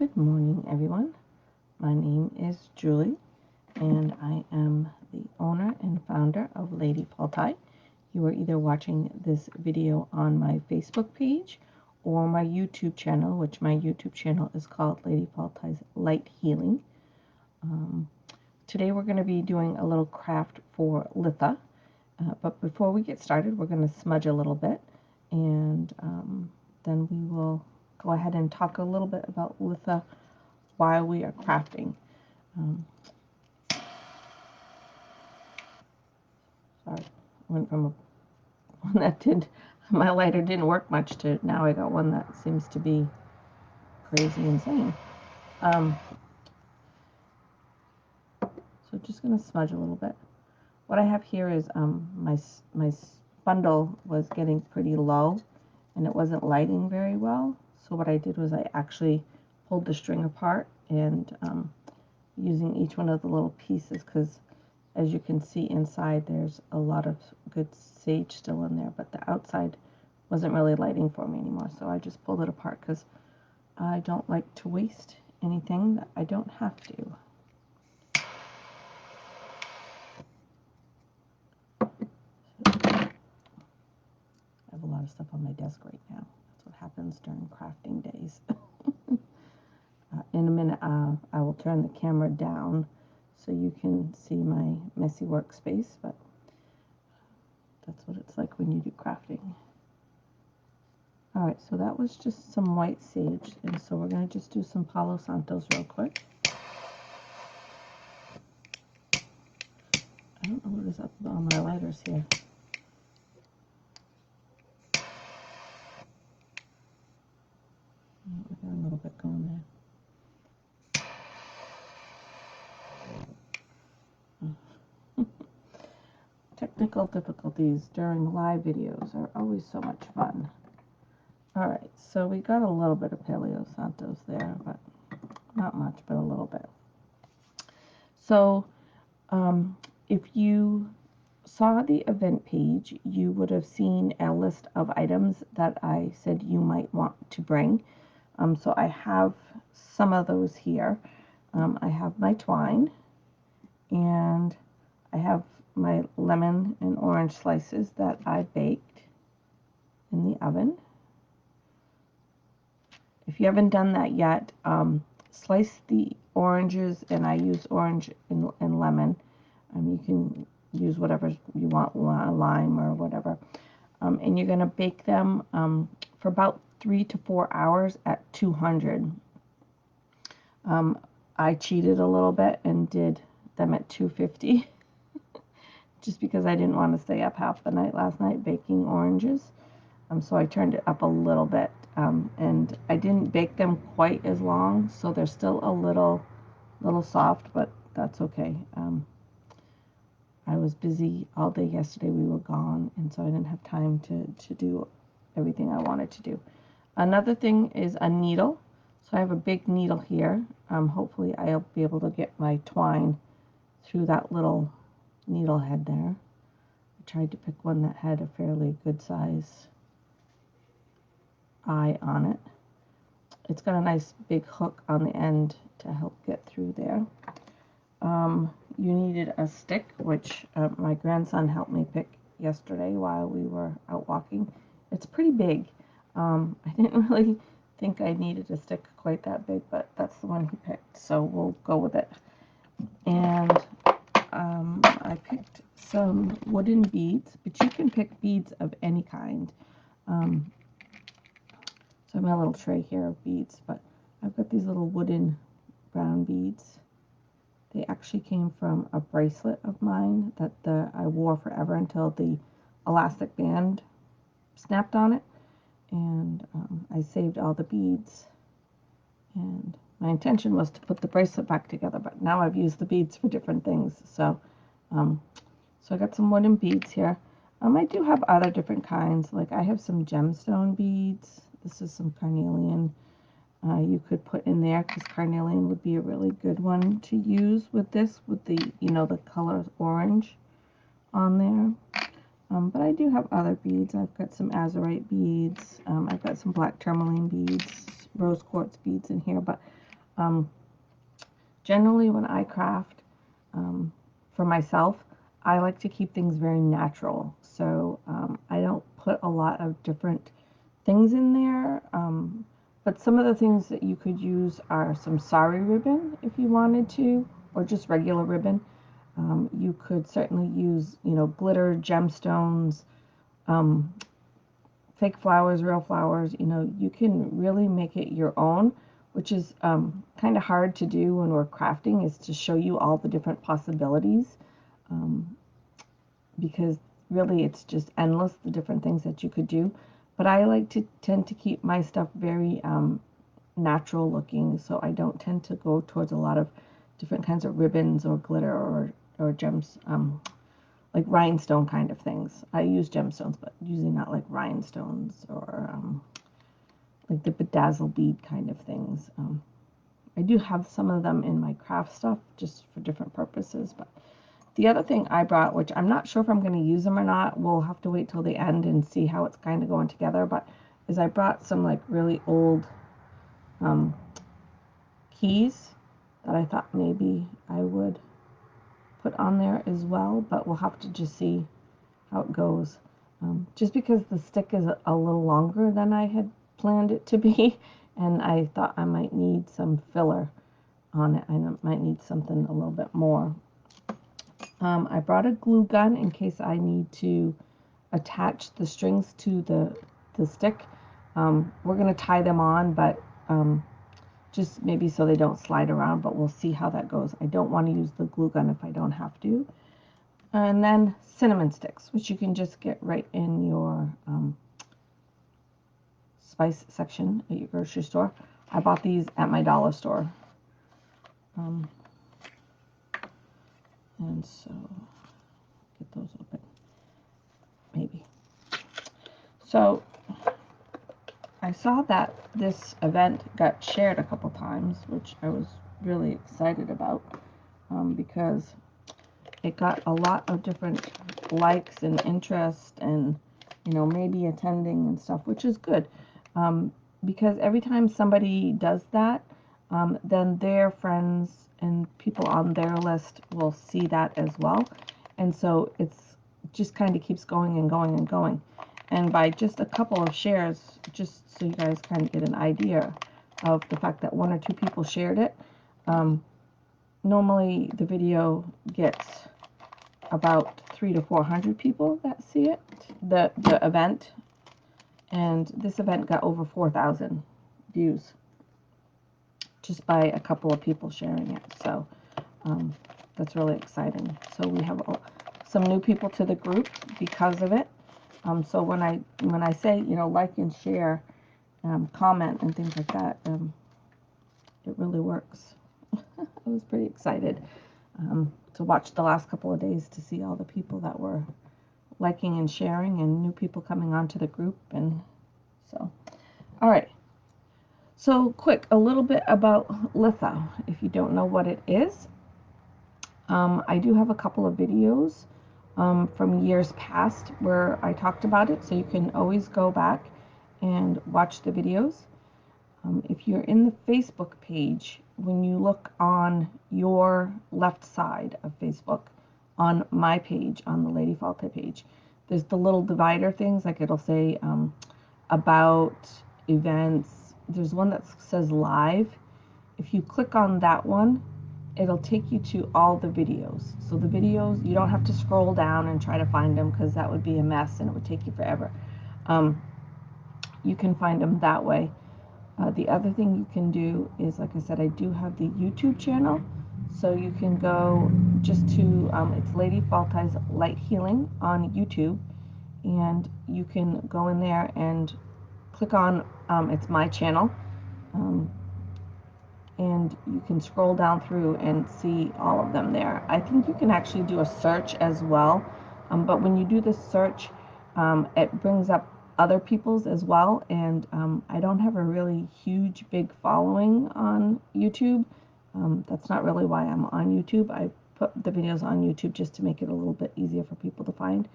Good morning, everyone. My name is Julie, and I am the owner and founder of Lady Paltai. You are either watching this video on my Facebook page or my YouTube channel, which my YouTube channel is called Lady Paltai's Light Healing. Today we're going to be doing a little craft for Litha, but before we get started, we're going to smudge a little bit, and then we will go ahead and talk a little bit about Litha while we are crafting. Sorry, I went from one that my lighter didn't work much to now I got one that seems to be crazy insane. So just going to smudge a little bit. What I have here is my bundle was getting pretty low and it wasn't lighting very well. So what I did was I actually pulled the string apart and using each one of the little pieces, because as you can see inside there's a lot of good sage still in there, but the outside wasn't really lighting for me anymore. So I just pulled it apart because I don't like to waste anything that I don't have to. I have a lot of stuff on my desk right now. That's what happens during crafting days. In a minute, I will turn the camera down so you can see my messy workspace, but that's what it's like when you do crafting. Alright, so that was just some white sage, and so we're going to just do some Palo Santos real quick. I don't know what is up with all my lighters here. We got a little bit going there. Technical difficulties during live videos are always so much fun. Alright, so we got a little bit of Palo Santos there, but not much, but a little bit. So, if you saw the event page, you would have seen a list of items that I said you might want to bring. So I have some of those here. I have my twine, and I have my lemon and orange slices that I baked in the oven. If you haven't done that yet, slice the oranges, and I use orange and lemon. You can use whatever you want, lime or whatever. And you're going to bake them for about 3 to 4 hours at 200. I cheated a little bit and did them at 250 just because I didn't want to stay up half the night last night baking oranges. So I turned it up a little bit, and I didn't bake them quite as long, so they're still a little soft, but that's okay. I was busy all day yesterday. We were gone, and so I didn't have time to do everything I wanted to do. Another thing is a needle. So I have a big needle here. Hopefully I'll be able to get my twine through that little needle head there. I tried to pick one that had a fairly good size eye on it. It's got a nice big hook on the end to help get through there. You needed a stick, which my grandson helped me pick yesterday while we were out walking. It's pretty big. I didn't really think I needed a stick quite that big, but that's the one he picked, so we'll go with it. And I picked some wooden beads, but you can pick beads of any kind. So I have my little tray here of beads, but I've got these little wooden brown beads. They actually came from a bracelet of mine that I wore forever until the elastic band snapped on it. And I saved all the beads. And my intention was to put the bracelet back together, but now I've used the beads for different things. So I got some wooden beads here. I do have other different kinds. Like I have some gemstone beads. This is some carnelian. You could put in there, because carnelian would be a really good one to use with this, with the, the color orange on there. But I do have other beads. I've got some azurite beads. I've got some black tourmaline beads, rose quartz beads in here. But Generally, when I craft for myself, I like to keep things very natural. So I don't put a lot of different things in there. But some of the things that you could use are some sari ribbon if you wanted to, or just regular ribbon. You could certainly use, glitter, gemstones, um, fake flowers, real flowers. You can really make it your own, which is kind of hard to do when we're crafting, is to show you all the different possibilities, um, because really it's just endless, the different things that you could do. But I like to tend to keep my stuff very natural looking, so I don't tend to go towards a lot of different kinds of ribbons or glitter or gems, like rhinestone kind of things. I use gemstones, but usually not like rhinestones or like the bedazzle bead kind of things. I do have some of them in my craft stuff just for different purposes. But the other thing I brought, which I'm not sure if I'm going to use them or not, we'll have to wait till the end and see how it's kind of going together, but is I brought some like really old keys that I thought maybe I would put on there as well, but we'll have to just see how it goes. Just because the stick is a little longer than I had planned it to be, and I thought I might need some filler on it. I might need something a little bit more. I brought a glue gun in case I need to attach the strings to the stick. We're going to tie them on, but just maybe so they don't slide around, but we'll see how that goes. I don't want to use the glue gun if I don't have to. And then cinnamon sticks, which you can just get right in your spice section at your grocery store. I bought these at my dollar store. And so, get those open, maybe. So, I saw that this event got shared a couple times, which I was really excited about, because it got a lot of different likes and interest and, maybe attending and stuff, which is good. Because every time somebody does that, then their friends and people on their list will see that as well. And so it's just kind of keeps going and going and going. And by just a couple of shares, just so you guys kind of get an idea of the fact that 1 or 2 people shared it, normally the video gets about 300 to 400 people that see it, the event, and this event got over 4,000 views just by a couple of people sharing it. So that's really exciting. So we have some new people to the group because of it. So when I say, like and share, comment and things like that, it really works. I was pretty excited to watch the last couple of days to see all the people that were liking and sharing and new people coming onto the group. And so, all right. So quick, a little bit about Litha. If you don't know what it is, I do have a couple of videos from years past where I talked about it, so you can always go back and watch the videos. If you're in the Facebook page, when you look on your left side of Facebook, on my page, on the Lady Falta page, there's the little divider things, like it'll say about, events. There's one that says live. If you click on that one, it'll take you to all the videos. So the videos, you don't have to scroll down and try to find them, because that would be a mess and it would take you forever. You can find them that way. The other thing you can do is, like I said, I do have the YouTube channel. So you can go just to, it's Lady Falta's Light Healing on YouTube. And you can go in there and click on, it's my channel. And you can scroll down through and see all of them there. I think you can actually do a search as well, but when you do the search, it brings up other people's as well, and I don't have a really huge big following on YouTube. That's not really why I'm on YouTube. I put the videos on YouTube just to make it a little bit easier for people to find,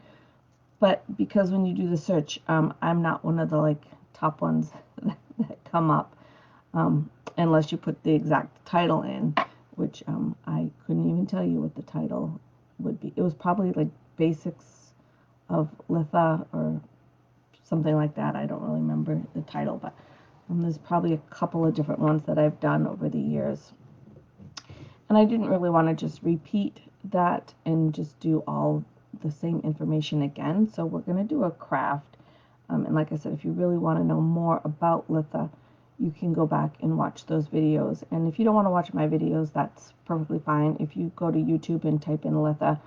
but because when you do the search, I'm not one of the top ones that come up. unless you put the exact title in, which I couldn't even tell you what the title would be. It was probably like Basics of Litha or something like that. I don't really remember the title, but there's probably a couple of different ones that I've done over the years. And I didn't really want to just repeat that and just do all the same information again. So we're going to do a craft. And like I said, if you really want to know more about Litha, you can go back and watch those videos. And if you don't want to watch my videos, that's perfectly fine. If you go to YouTube and type in Litha,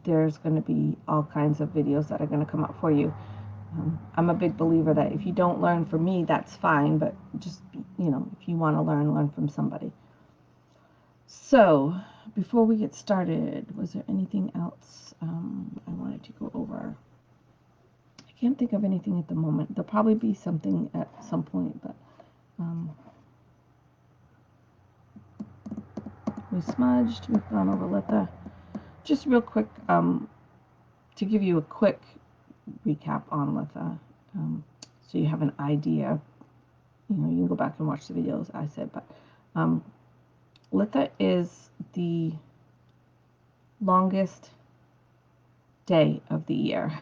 there's going to be all kinds of videos that are going to come up for you. I'm a big believer that if you don't learn from me, that's fine. But just, if you want to learn from somebody. So, before we get started, was there anything else I wanted to go over? I can't think of anything at the moment. There'll probably be something at some point, but we smudged, we've gone over Litha. Just real quick, to give you a quick recap on Litha, so you have an idea. You can go back and watch the videos I said, but Litha is the longest day of the year.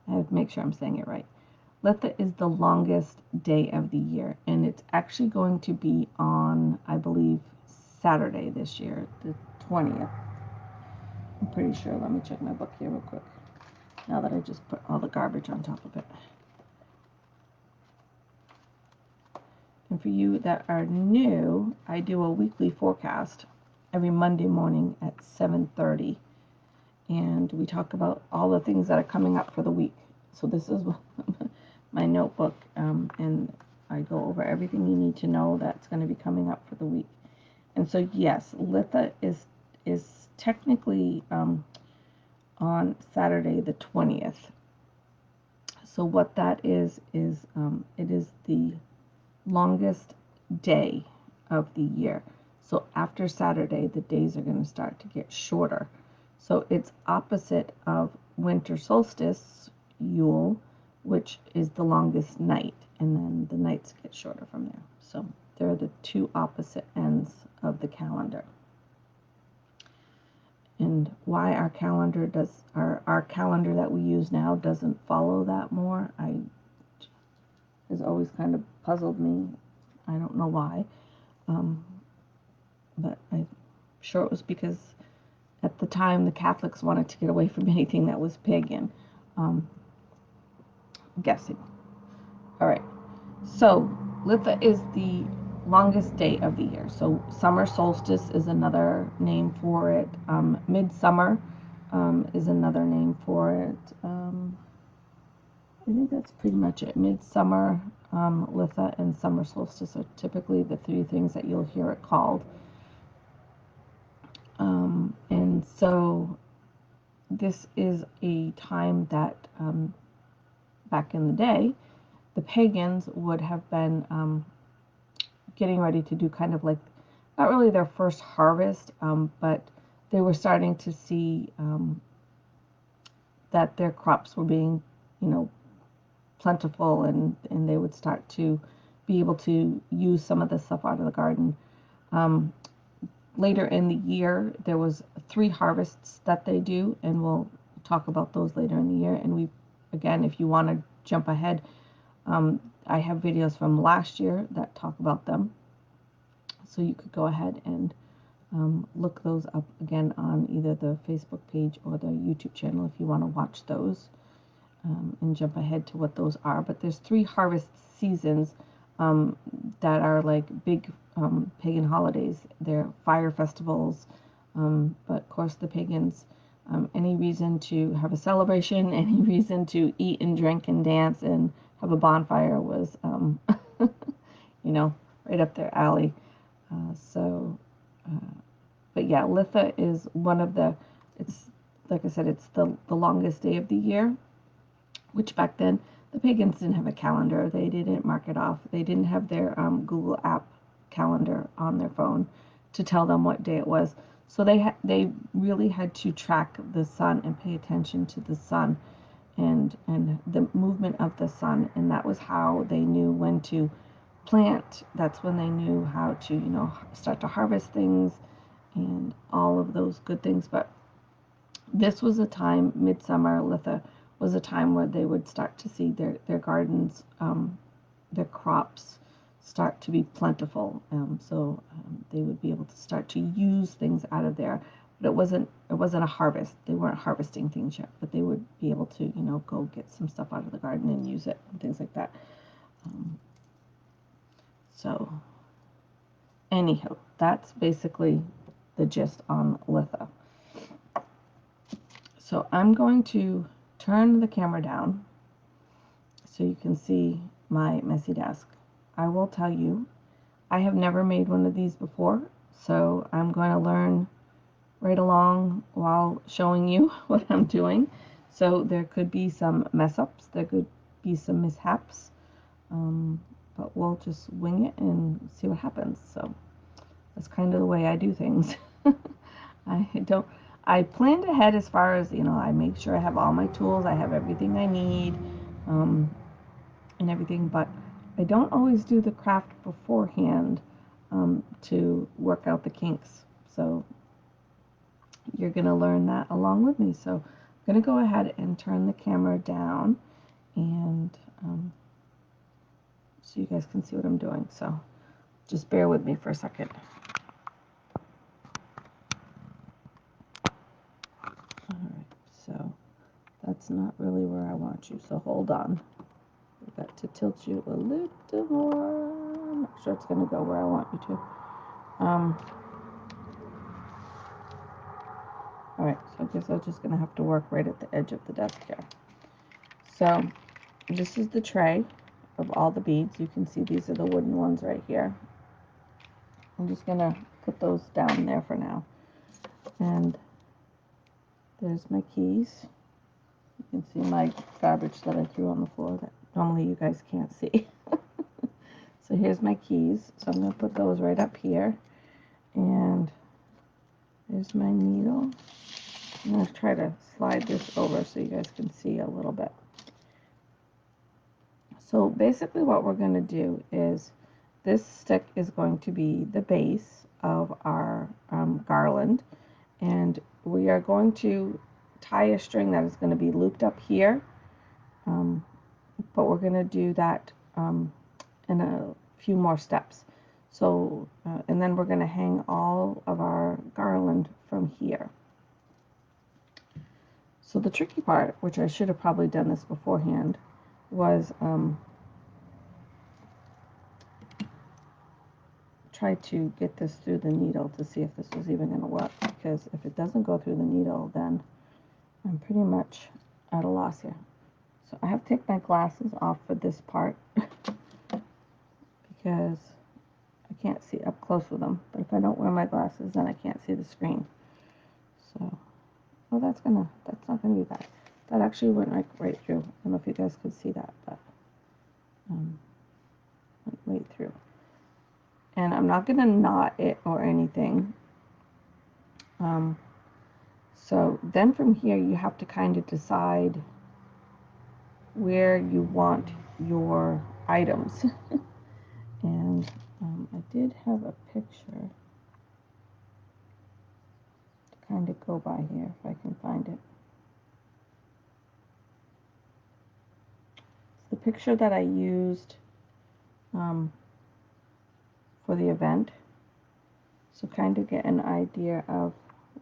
I have to make sure I'm saying it right. Litha is the longest day of the year, and it's actually going to be on, I believe, Saturday this year, the 20th. I'm pretty sure. Let me check my book here real quick, now that I just put all the garbage on top of it. And for you that are new, I do a weekly forecast every Monday morning at 7:30. And we talk about all the things that are coming up for the week. So this is my notebook, and I go over everything you need to know that's going to be coming up for the week. And so yes, Litha is technically on Saturday the 20th. So what that is it is the longest day of the year. So after Saturday, the days are going to start to get shorter. So it's opposite of winter solstice, Yule, which is the longest night, and then the nights get shorter from there. So they're the two opposite ends of the calendar. And why our calendar that we use now doesn't follow that more, has always kind of puzzled me. I don't know why, but I'm sure it was because at the time the Catholics wanted to get away from anything that was pagan. I'm guessing. All right. So Litha is the longest day of the year. So summer solstice is another name for it. Midsummer is another name for it. I think that's pretty much it. Midsummer, Litha, and summer solstice are typically the three things that you'll hear it called. And so this is a time that back in the day, the pagans would have been getting ready to do kind of like, not really their first harvest, but they were starting to see that their crops were being, plentiful, and they would start to be able to use some of the stuff out of the garden. Later in the year, there was 3 harvests that they do, and we'll talk about those later in the year. And again, if you want to jump ahead, I have videos from last year that talk about them. So you could go ahead and look those up again on either the Facebook page or the YouTube channel if you want to watch those, and jump ahead to what those are. But there's 3 harvest seasons that are like big pagan holidays. They're fire festivals, but of course the pagans, any reason to have a celebration, any reason to eat and drink and dance and have a bonfire was, right up their alley. But yeah, Litha is one of it's like I said, it's the longest day of the year, which back then the pagans didn't have a calendar. They didn't mark it off. They didn't have their Google app calendar on their phone to tell them what day it was. So they really had to track the sun and pay attention to the sun and the movement of the sun, and that was how they knew when to plant, that's when they knew how to, you know, start to harvest things and all of those good things. But this was a time, midsummer, Litha, was a time where they would start to see their gardens, their crops start to be plentiful. So they would be able to start to use things out of there. But it wasn't a harvest. They weren't harvesting things yet, but they would be able to, you know, go get some stuff out of the garden and use it and things like that. So anyhow, that's basically the gist on Litha. So I'm going to turn the camera down so you can see my messy desk. I will tell you, I have never made one of these before, so I'm going to learn right along while showing you what I'm doing. So there could be some mess ups, there could be some mishaps, but we'll just wing it and see what happens. So that's kind of the way I do things. I planned ahead as far as, you know, I make sure I have all my tools, I have everything I need, and everything, but I don't always do the craft beforehand to work out the kinks. So you're going to learn that along with me. So I'm going to go ahead and turn the camera down and so you guys can see what I'm doing. So just bear with me for a second. Alright, so that's not really where I want you, so hold on. I've got to tilt you a little more. I'm not sure it's going to go where I want you to. Alright, so I guess I'm just going to have to work right at the edge of the desk here. So this is the tray of all the beads. You can see these are the wooden ones right here. I'm just going to put those down there for now. And there's my keys. You can see my garbage that I threw on the floor that normally you guys can't see. So here's my keys. So I'm going to put those right up here. And there's my needle. I'm going to try to slide this over so you guys can see a little bit. So basically what we're going to do is this stick is going to be the base of our garland. And we are going to tie a string that is going to be looped up here. But we're going to do that in a few more steps. So, and then we're going to hang all of our garland from here. So the tricky part, which I should have probably done this beforehand, was try to get this through the needle to see if this was even going to work, because if it doesn't go through the needle, then I'm pretty much at a loss here. So I have to take my glasses off for this part because I can't see up close with them. But if I don't wear my glasses, then I can't see the screen. So, well, that's not gonna be bad. That actually went right through. I don't know if you guys could see that, but went right through. And I'm not gonna knot it or anything. So then from here, you have to kind of decide where you want your items. And I did have a picture to kind of go by here if I can find it. It's the picture that I used for the event. So kind of get an idea of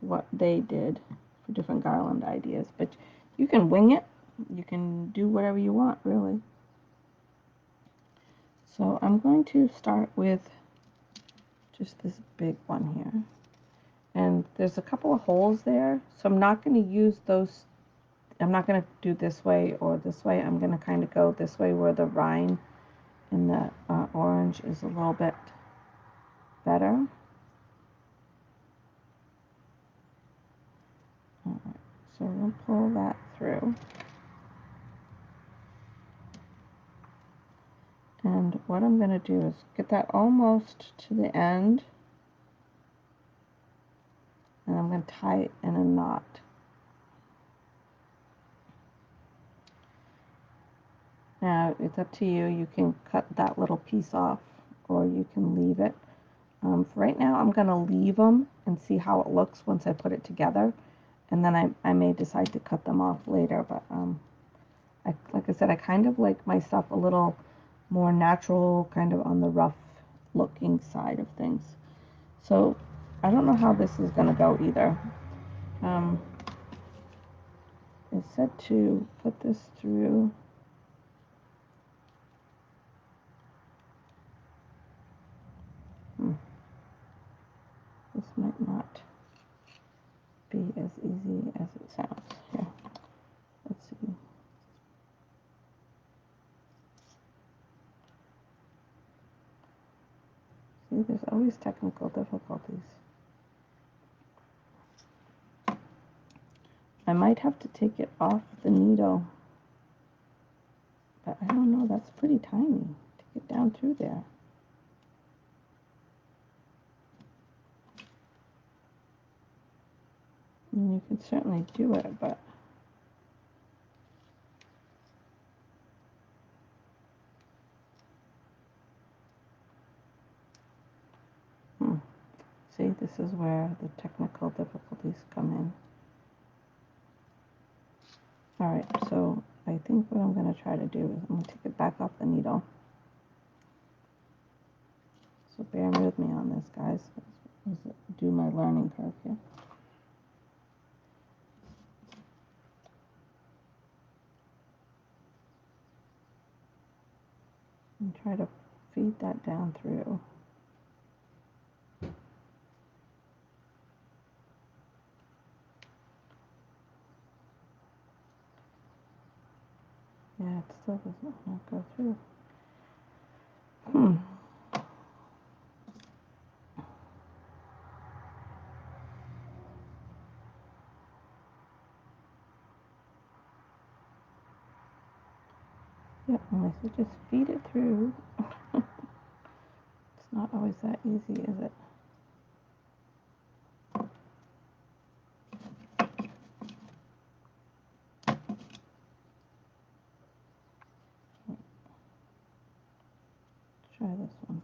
what they did for different garland ideas. But you can wing it. You can do whatever you want, really. So I'm going to start with just this big one here. And there's a couple of holes there, so I'm not going to use those. I'm not going to do this way or this way. I'm going to kind of go this way where the rind and the orange is a little bit better. Alright, so we'll pull that through. And what I'm going to do is get that almost to the end. And I'm going to tie it in a knot. Now, it's up to you. You can cut that little piece off or you can leave it. For right now, I'm going to leave them and see how it looks once I put it together. And then I may decide to cut them off later. But like I said, I kind of like my stuff a little more natural, kind of on the rough looking side of things. So I don't know how this is going to go either. It said to put this through. This might not be as easy as it sounds. Here, let's see. See, there's always technical difficulties. I might have to take it off the needle, but I don't know, that's pretty tiny to get down through there. I mean, you can certainly do it, but see, this is where the technical difficulties come in. All right, so I think what I'm going to try to do is I'm going to take it back off the needle. So bear with me on this, guys. Let's do my learning curve here. And try to feed that down through. Yeah, it still doesn't want to go through. Yep, unless you just feed it through. It's not always that easy, is it? Try this one.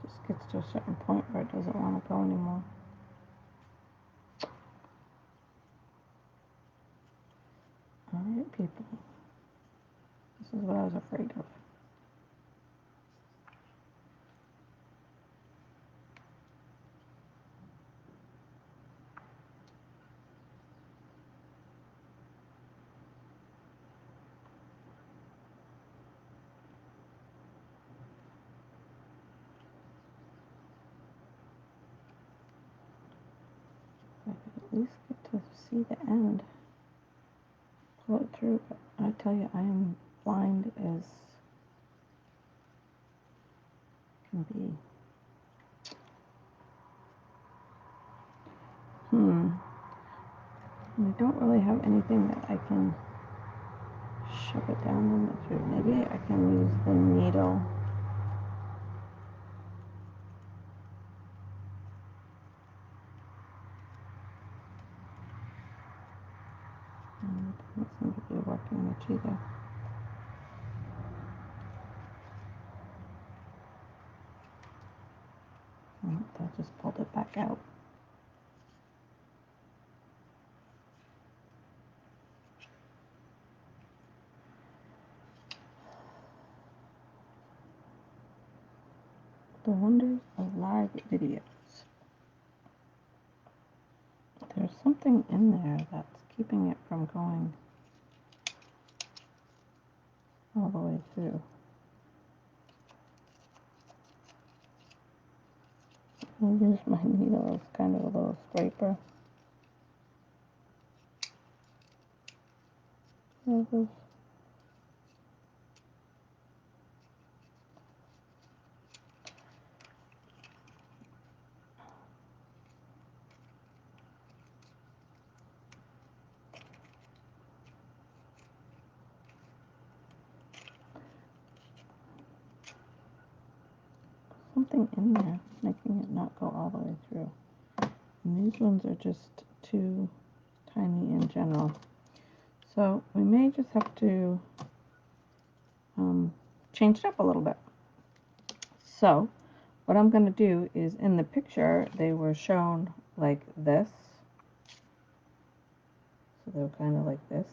Just gets to a certain point where it doesn't want to go anymore. All right, people. This is what I was afraid of. I could at least get to see the end. Pull it through, but I tell you, I am blind as can be. I don't really have anything that I can shove it down in the through. Maybe I can use the needle. Doesn't seem to be working much either. I just pulled it back out. The wonders of live videos. There's something in there that's keeping it from going all the way through. I'll use my needle as kind of a little scraper. There it goes. Something in there making it not go all the way through. And these ones are just too tiny in general. So we may just have to change it up a little bit. So what I'm going to do is, in the picture they were shown like this. So they were kind of like this.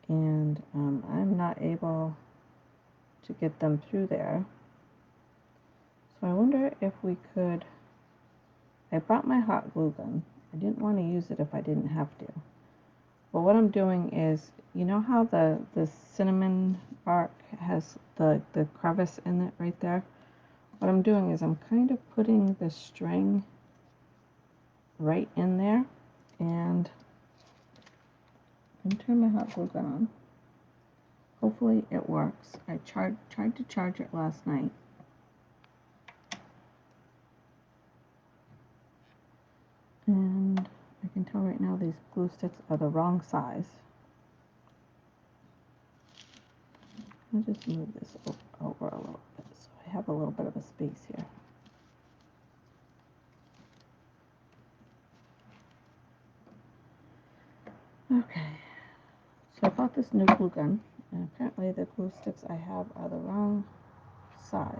And I'm not able to get them through there. So I wonder if we could, I brought my hot glue gun. I didn't want to use it if I didn't have to. But what I'm doing is, you know how the cinnamon bark has the crevice in it right there? What I'm doing is I'm kind of putting the string right in there, and I'm going to turn my hot glue gun on. Hopefully it works. I tried to charge it last night. And I can tell right now these glue sticks are the wrong size. I'll just move this over a little bit so I have a little bit of a space here. Okay, so I bought this new glue gun, and apparently the glue sticks I have are the wrong size.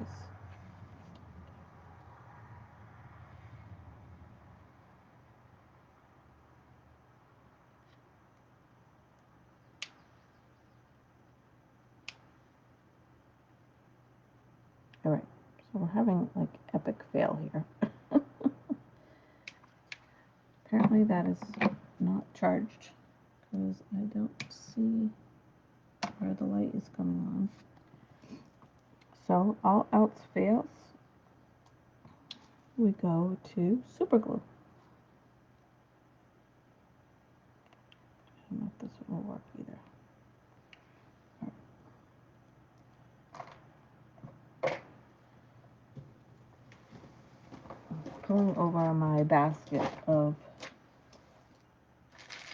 Alright, so we're having like epic fail here. Apparently that is not charged because I don't see where the light is coming on. So all else fails, we go to super glue. I don't know if this will work either. Pulling over my basket of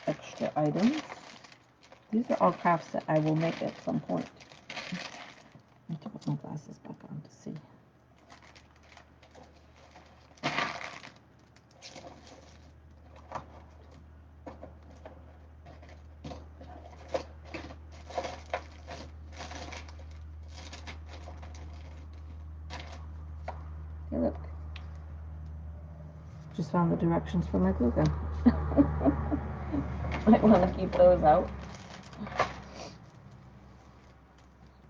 extra items. These are all crafts that I will make at some point. I have to put my glasses back on to see. Hey, look. Just found the directions for my glue gun. Might want to keep those out.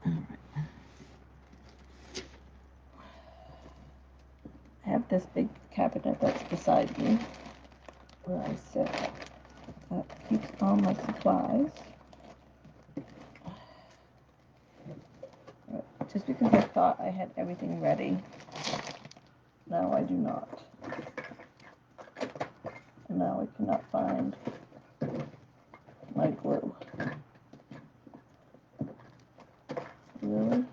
I have this big cabinet that's beside me where I sit that keeps all my supplies. Just because I thought I had everything ready, now I do not. And now I cannot find my glue. Really?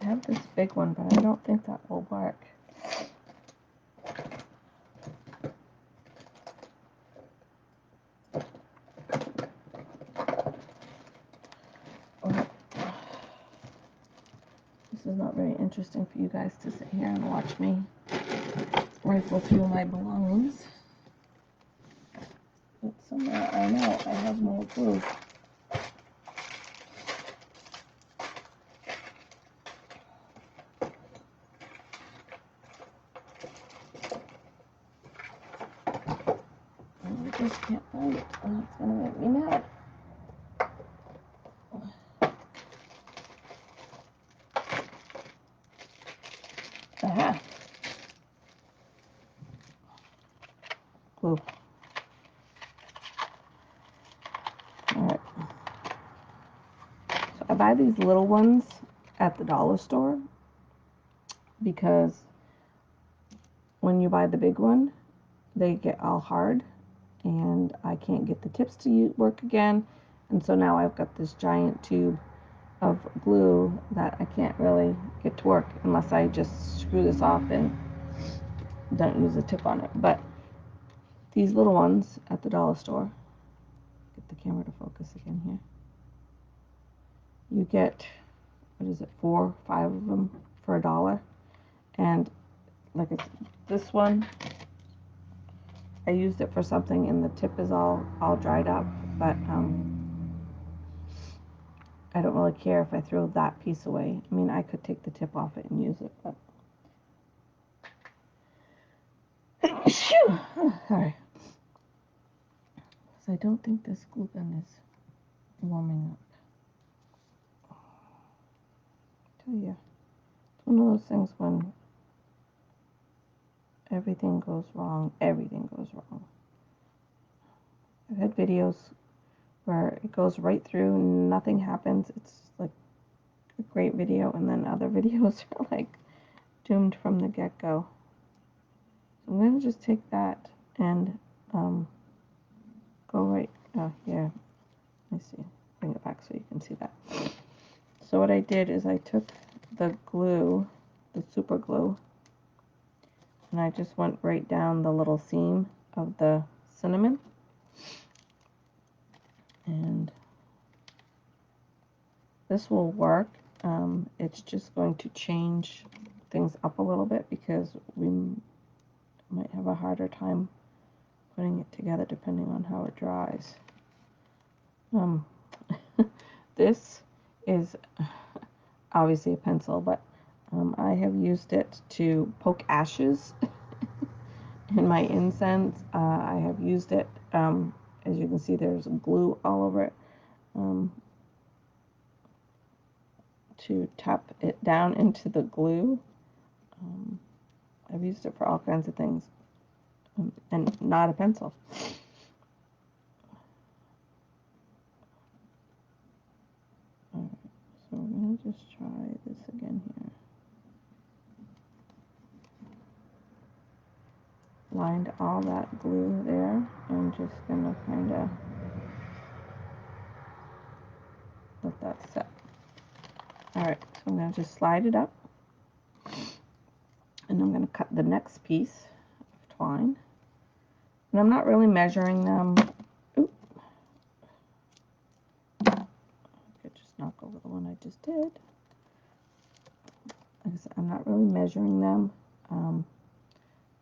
I have this big one, but I don't think that will work. This is not very interesting for you guys to sit here and watch me rifle through my belongings. But somewhere I know I have more glue. I just can't find it, and that's gonna make me mad. Aha! Glue. Alright. So I buy these little ones at the dollar store because when you buy the big one, they get all hard and I can't get the tips to work again, and so now I've got this giant tube of glue that I can't really get to work unless I just screw this off and don't use a tip on it. But these little ones at the dollar store, get the camera to focus again here, you get, what is it, 4 or 5 of them for $1, and like this one, I used it for something and the tip is all dried up, but I don't really care if I throw that piece away. I mean, I could take the tip off it and use it, but sorry. So I don't think this glue gun is warming up. I tell you, it's one of those things when everything goes wrong. Everything goes wrong. I've had videos where it goes right through, nothing happens. It's like a great video, and then other videos are like doomed from the get-go. So I'm going to just take that and go right here. Let me see. Bring it back so you can see that. So what I did is I took the glue, the super glue, and I just went right down the little seam of the cinnamon. And this will work. It's just going to change things up a little bit because we might have a harder time putting it together depending on how it dries. This is obviously a pencil, but I have used it to poke ashes in my incense. I have used it, as you can see, there's glue all over it, to tap it down into the glue. I've used it for all kinds of things, and not a pencil. Alright, so we're going to just try this again here. Lined all that glue there, and just going to kind of let that set. Alright, so I'm going to just slide it up, and I'm going to cut the next piece of twine. And I'm not really measuring them. Oop. I could just knock over the one I just did. Like I said, I'm not really measuring them.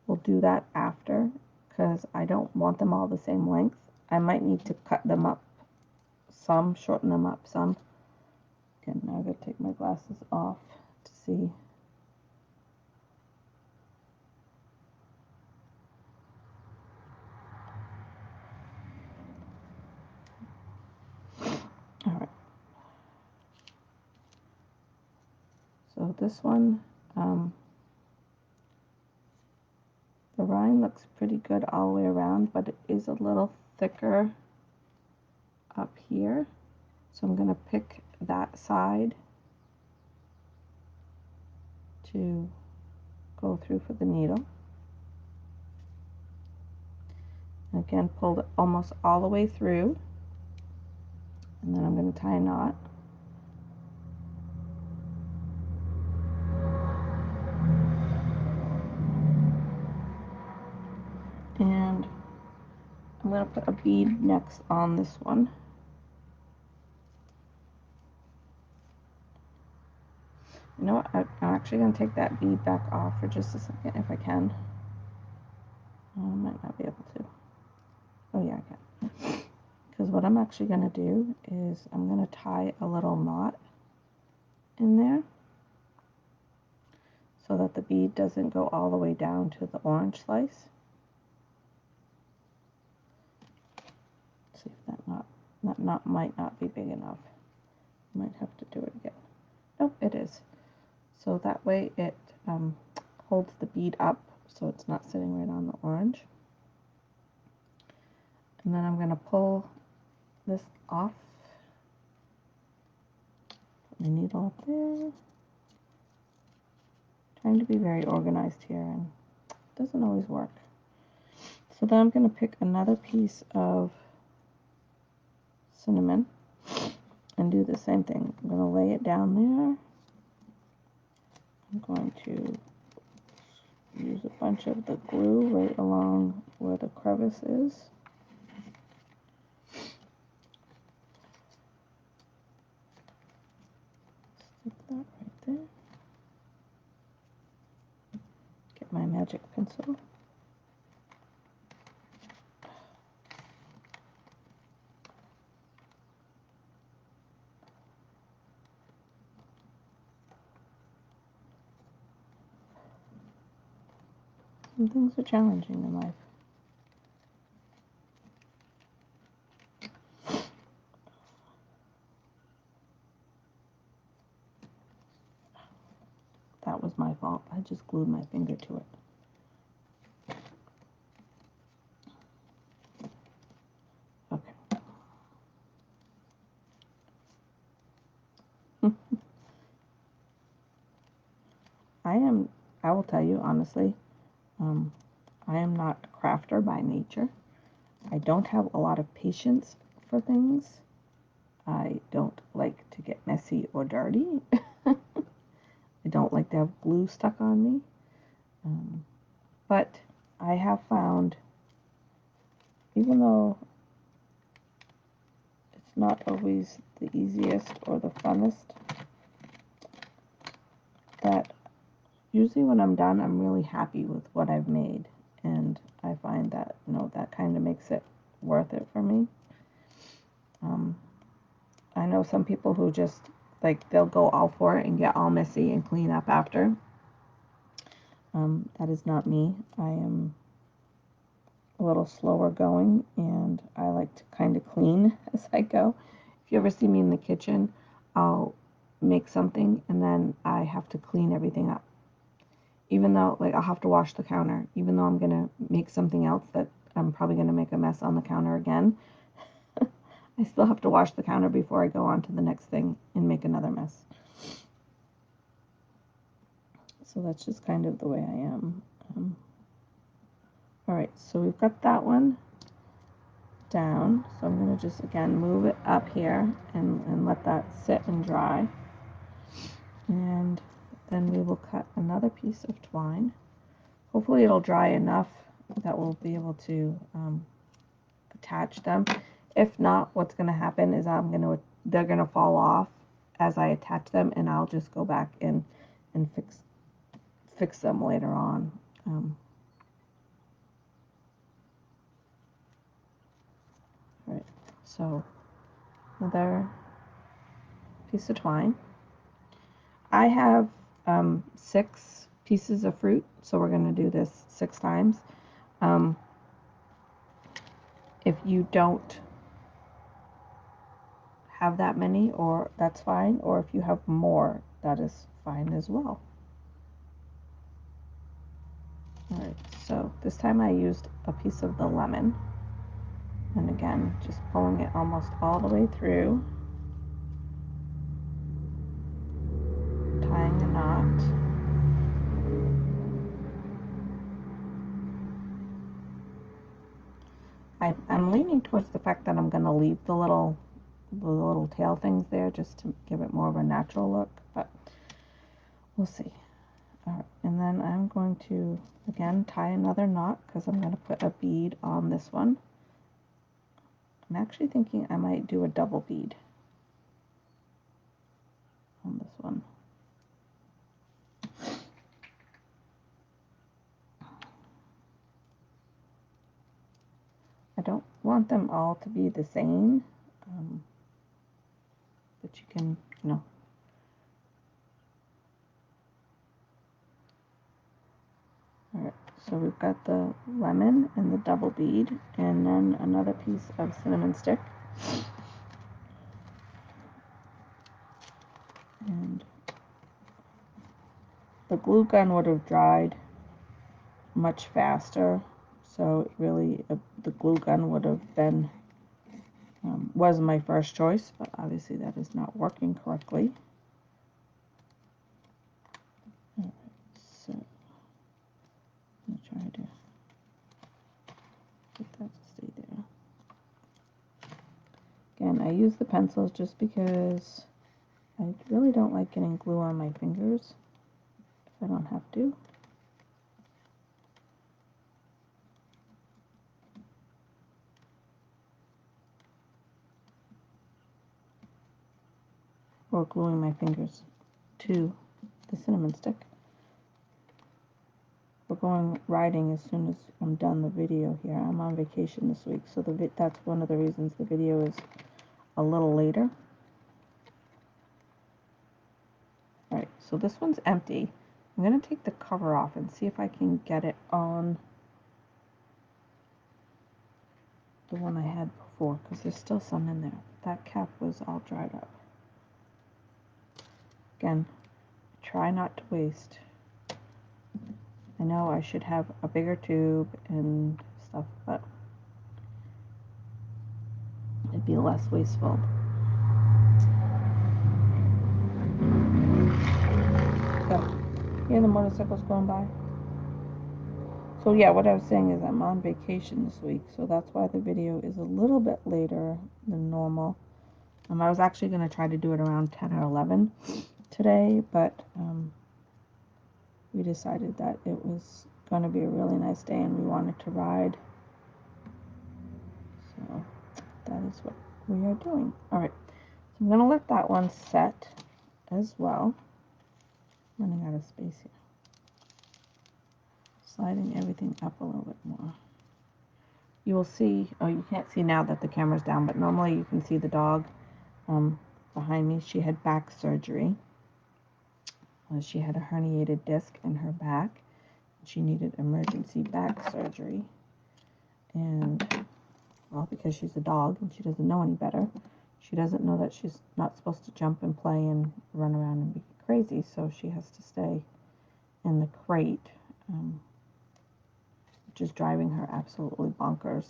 We'll do that after because I don't want them all the same length. I might need to cut them up some, shorten them up some. Okay, now I'm going to take my glasses off to see. Alright. So this one, the rind looks pretty good all the way around, but it is a little thicker up here. So I'm going to pick that side to go through for the needle. Again, pull it almost all the way through, and then I'm going to tie a knot. And I'm going to put a bead next on this one. You know what? I'm actually going to take that bead back off for just a second if I can. I might not be able to. Oh yeah, I can. Because what I'm actually going to do is I'm going to tie a little knot in there so that the bead doesn't go all the way down to the orange slice. See if that knot might not be big enough. Might have to do it again. Oh, it is. So that way it holds the bead up so it's not sitting right on the orange. And then I'm going to pull this off. Put my needle up there. Trying to be very organized here, and it doesn't always work. So then I'm going to pick another piece of cinnamon and do the same thing. I'm going to lay it down there. I'm going to use a bunch of the glue right along where the crevice is. Stick that right there. Okay. get my magic pencil. Some things are challenging in life. That was my fault. I just glued my finger to it. Okay. I will tell you honestly, I am not a crafter by nature. I don't have a lot of patience for things. I don't like to get messy or dirty. I don't like to have glue stuck on me. But I have found, even though it's not always the easiest or the funnest, that usually when I'm done, I'm really happy with what I've made. And I find that, that kind of makes it worth it for me. I know some people who just, like, they'll go all for it and get all messy and clean up after. That is not me. I am a little slower going, and I like to kind of clean as I go. If you ever see me in the kitchen, I'll make something, and then I have to clean everything up. Even though, like, I'll have to wash the counter, even though I'm going to make something else that I'm probably going to make a mess on the counter again. I still have to wash the counter before I go on to the next thing and make another mess. So that's just kind of the way I am. All right, so we've got that one down. So I'm going to just, again, move it up here and let that sit and dry. And then we will cut another piece of twine. Hopefully it'll dry enough that we'll be able to attach them. If not, what's going to happen is they're going to fall off as I attach them, and I'll just go back and fix them later on. All right, so another piece of twine. I have 6 pieces of fruit, so we're going to do this 6 times. If you don't have that many, or that's fine, or if you have more, that is fine as well. All right, so this time I used a piece of the lemon, and again, just pulling it almost all the way through, tying a knot. I'm leaning towards the fact that I'm going to leave the little tail things there just to give it more of a natural look, but we'll see. All right, and then I'm going to, again, tie another knot because I'm going to put a bead on this one. I'm actually thinking I might do a double bead on this one. I don't want them all to be the same, but you can, All right, so we've got the lemon and the double bead, and then another piece of cinnamon stick. And the glue gun would have dried much faster, so really the glue gun would have been was my first choice, but obviously that is not working correctly. All right, so I'm going to try to get that to stay there. Again, I use the pencils just because I really don't like getting glue on my fingers if I don't have to. Or gluing my fingers to the cinnamon stick. Or going riding as soon as I'm done the video here. I'm on vacation this week, so that's one of the reasons the video is a little later. Alright, so this one's empty. I'm going to take the cover off and see if I can get it on the one I had before, because there's still some in there. That cap was all dried up. Again, try not to waste. I know I should have a bigger tube and stuff, but it'd be less wasteful. So, hear the motorcycles going by? So yeah, what I was saying is I'm on vacation this week, so that's why the video is a little bit later than normal. I was actually going to try to do it around 10 or 11 today, but we decided that it was going to be a really nice day and we wanted to ride. So that is what we are doing. Alright, so I'm going to let that one set as well. I'm running out of space here. Sliding everything up a little bit more. You will see, oh, you can't see now that the camera's down, but normally you can see the dog behind me. She had back surgery. She had a herniated disc in her back. She needed emergency back surgery. And, well, because she's a dog and she doesn't know any better, she doesn't know that she's not supposed to jump and play and run around and be crazy, so she has to stay in the crate, which is driving her absolutely bonkers.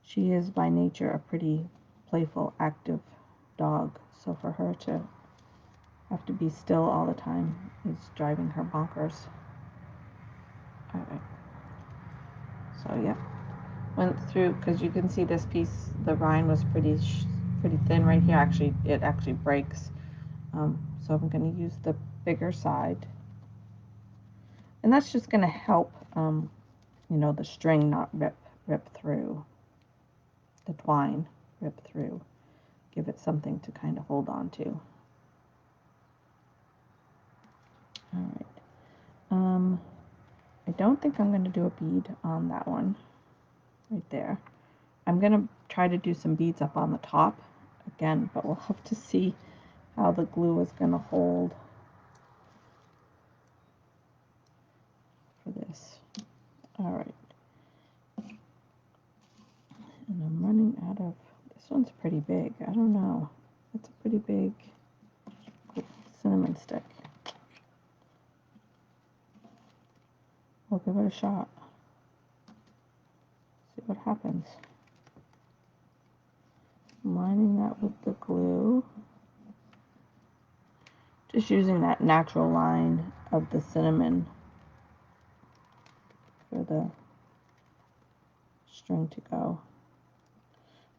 She is by nature a pretty playful, active dog, so for her to have to be still all the time is driving her bonkers. Alright. So, yeah. Went through, because you can see this piece, the rind was pretty thin right here. Actually, it actually breaks. So I'm going to use the bigger side. And that's just going to help, you know, the string not rip through. The twine rip through. Give it something to kind of hold on to. Alright. I don't think I'm going to do a bead on that one. Right there. I'm going to try to do some beads up on the top again, but we'll have to see how the glue is going to hold for this. Alright. And I'm running out of, this one's pretty big. I don't know. It's a pretty big cinnamon stick. We'll give it a shot. See what happens. Lining that with the glue. Just using that natural line of the cinnamon for the string to go.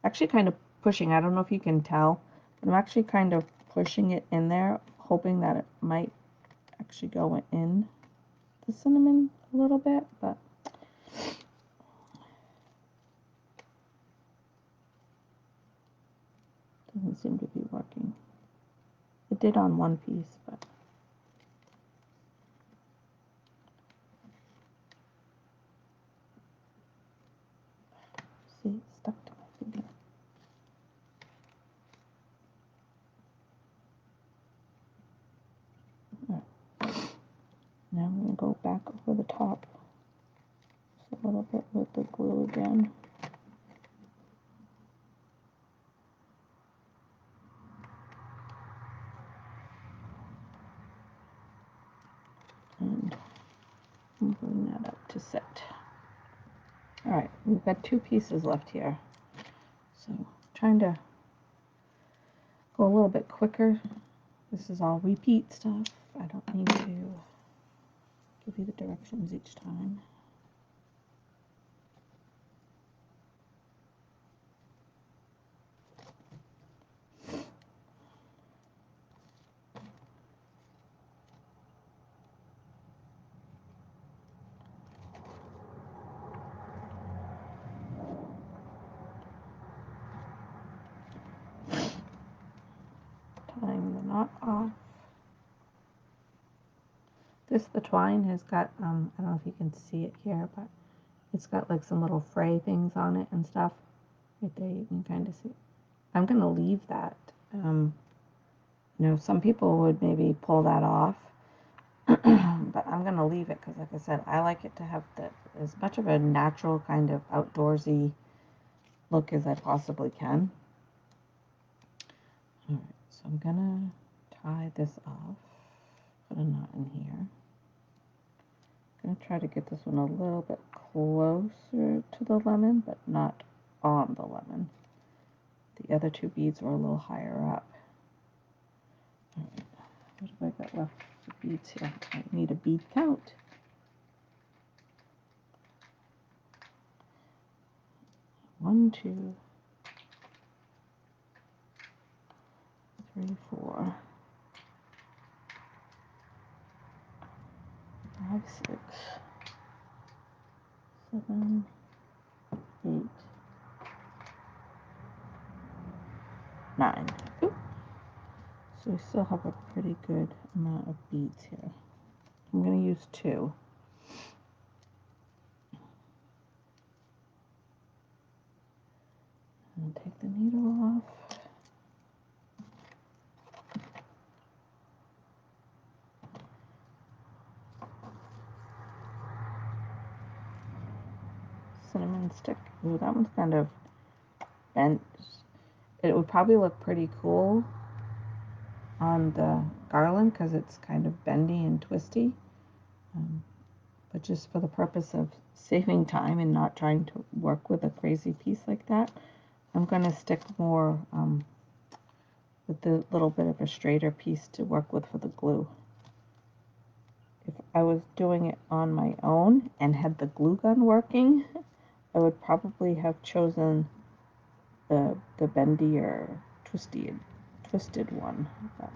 Actually kind of pushing, I don't know if you can tell, but I'm actually kind of pushing it in there, hoping that it might actually go in the cinnamon a little bit, but doesn't seem to be working. It did on one piece, but see, it's stuck to my finger. Right. Now I'm going to go back over the top just a little bit with the glue again. And bring that up to set. Alright, we've got two pieces left here. So, trying to go a little bit quicker. This is all repeat stuff. I don't need to give you the directions each time. Tying the knot off. the twine has got, I don't know if you can see it here, but it's got like some little fray things on it and stuff. Right there, you can kind of see. I'm going to leave that. You know, some people would maybe pull that off, but I'm going to leave it because, like I said, I like it to have as much of a natural kind of outdoorsy look as I possibly can. All right, so I'm going to tie this off, put a knot in here. I'm going to try to get this one a little bit closer to the lemon, but not on the lemon. The other two beads are a little higher up. All right, what have I got left for beads here? I need a bead count. 1, 2, 3, 4, 5, 6, 7, 8, 9. Ooh. So we still have a pretty good amount of beads here. I'm going to use 2. And take the needle off. Cinnamon stick. Ooh, that one's kind of bent. It would probably look pretty cool on the garland because it's kind of bendy and twisty. But just for the purpose of saving time and not trying to work with a crazy piece like that, I'm going to stick more with the little bit of a straighter piece to work with for the glue. If I was doing it on my own and had the glue gun working, I would probably have chosen the bendier, twisted one. But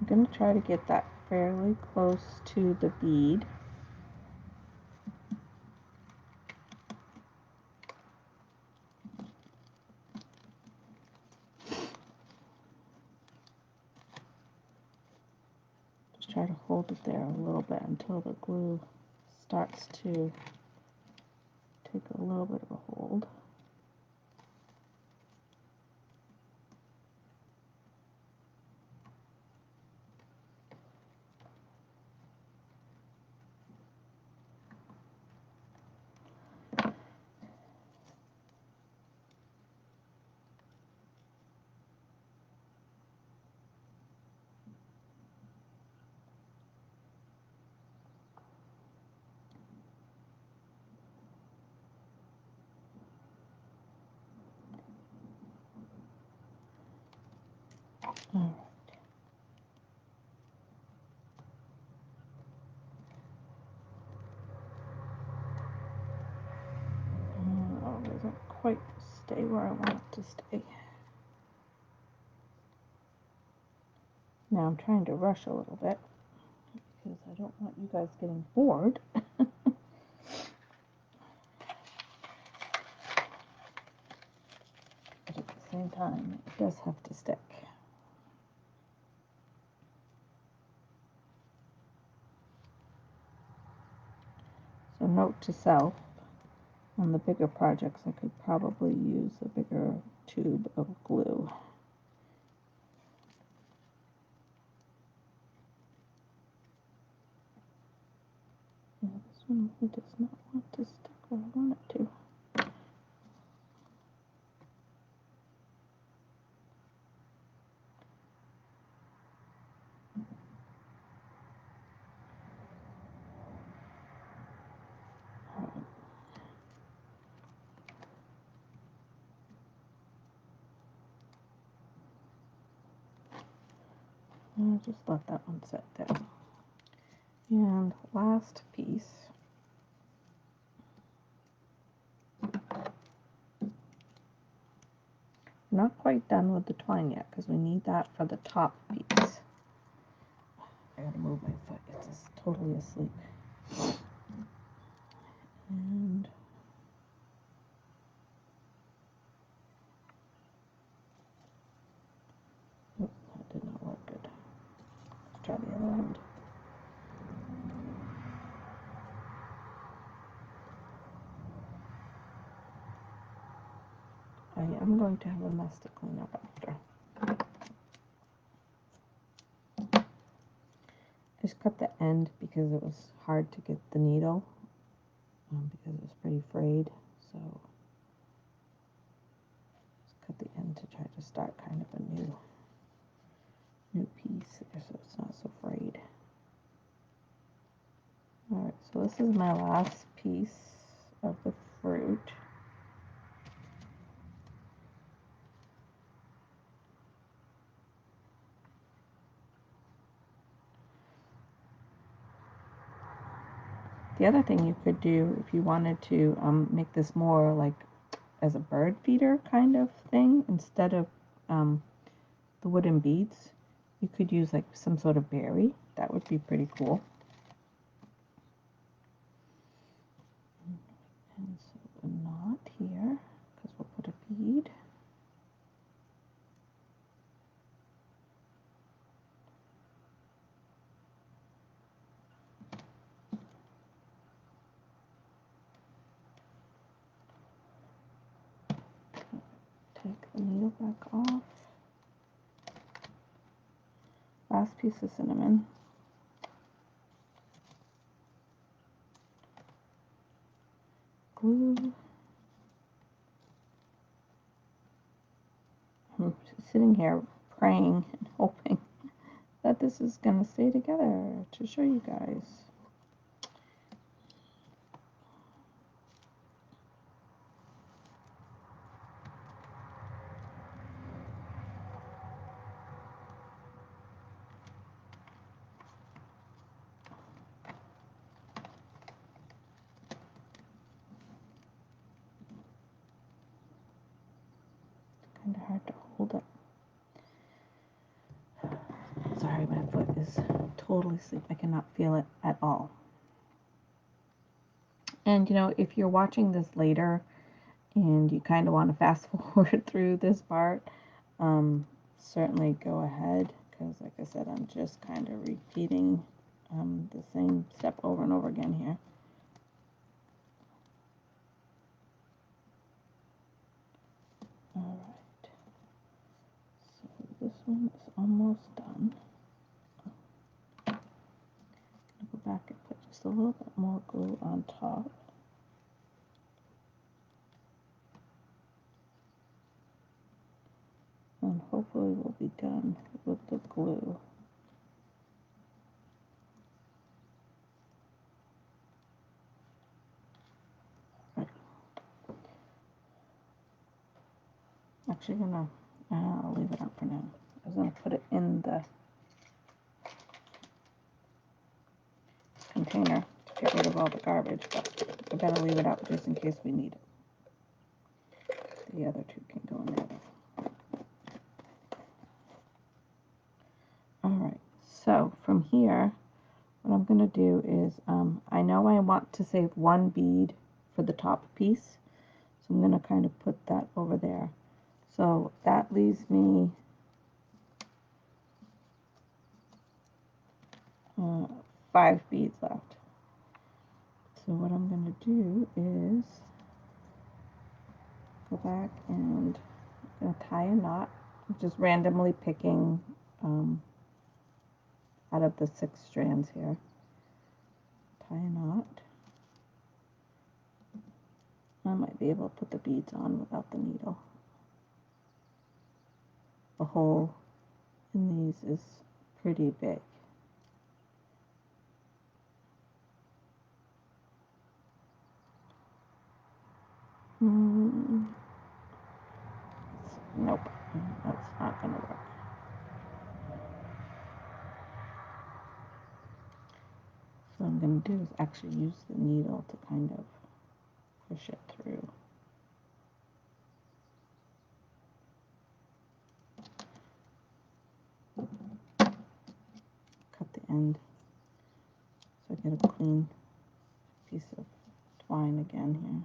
I'm going to try to get that fairly close to the bead. Just try to hold it there a little bit until the glue starts to take a little bit of a hold. All right. Oh, it doesn't quite stay where I want it to stay. Now I'm trying to rush a little bit because I don't want you guys getting bored. But at the same time, it does have to stick. So note to self, on the bigger projects I could probably use a bigger tube of glue. Yeah, this one really does not want to stick where I want it to. I'll just let that one sit there. And last piece. Not quite done with the twine yet because we need that for the top piece. I gotta move my foot, it's just totally asleep. And I'm going to have a mess to clean up after. I just cut the end because it was hard to get the needle because it was pretty frayed. So just cut the end to try to start kind of a new piece there so it's not so frayed. Alright, so this is my last piece of the fruit. The other thing you could do if you wanted to make this more like as a bird feeder kind of thing, instead of the wooden beads, you could use like some sort of berry. That would be pretty cool. And so a knot here, because we'll put a bead. Take the needle back off. Last piece of cinnamon. Glue. I'm sitting here praying and hoping that this is going to stay together to show you guys. Kind of hard to hold it. Sorry, my foot is totally asleep. I cannot feel it at all. And you know, if you're watching this later and you kind of want to fast forward through this part, certainly go ahead, because like I said, I'm just kind of repeating the same step over and over again here. All right, so this one is almost done. I'm gonna go back and put just a little bit more glue on top. And hopefully we'll be done with the glue. Right. Actually I'll leave it out for now. I was gonna put it in the container to get rid of all the garbage, but I better leave it out just in case we need it. The other two can go in there though. Alright, so from here, what I'm going to do is, I know I want to save one bead for the top piece, so I'm going to kind of put that over there. So that leaves me 5 beads left. So what I'm going to do is go back and I'm going to tie a knot, just randomly picking out of the 6 strands here. Tie a knot. I might be able to put the beads on without the needle. The hole in these is pretty big. Nope, that's not going to work. So what I'm going to do is actually use the needle to kind of push it through. Cut the end so I get a clean piece of twine again here.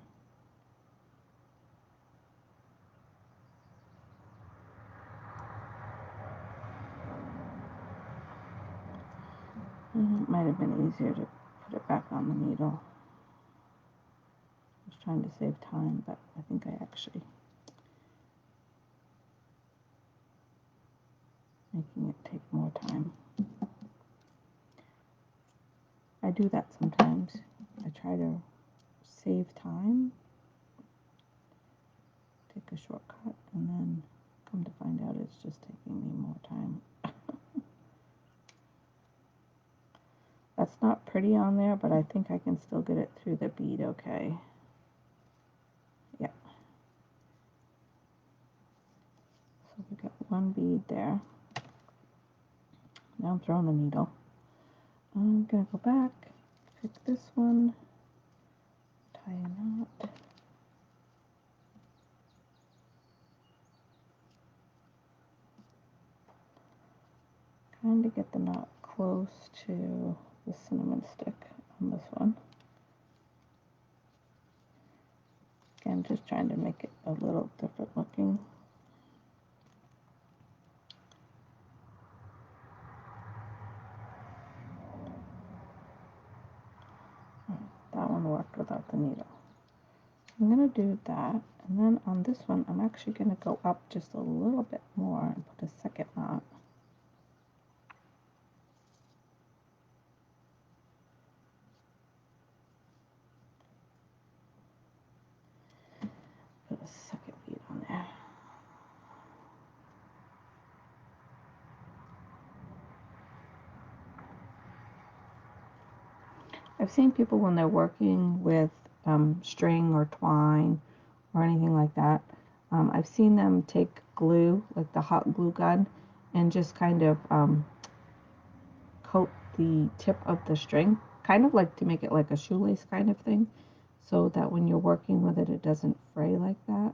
It might have been easier to put it back on the needle. I was trying to save time, but I think I actually making it take more time. I do that sometimes. I try to save time, take a shortcut, and then come to find out it's just taking me more time. That's not pretty on there, but I think I can still get it through the bead okay. Yeah. So we got one bead there. Now I'm throwing the needle. I'm going to go back, pick this one, tie a knot. Trying to get the knot close to the cinnamon stick on this one. Again, just trying to make it a little different looking. That one worked without the needle. I'm going to do that, and then on this one, I'm actually going to go up just a little bit more and put a second knot. Put a second bead on there. I've seen people when they're working with string or twine or anything like that, I've seen them take glue, like the hot glue gun, and just kind of coat the tip of the string, kind of like to make it like a shoelace kind of thing, so that when you're working with it, it doesn't fray like that.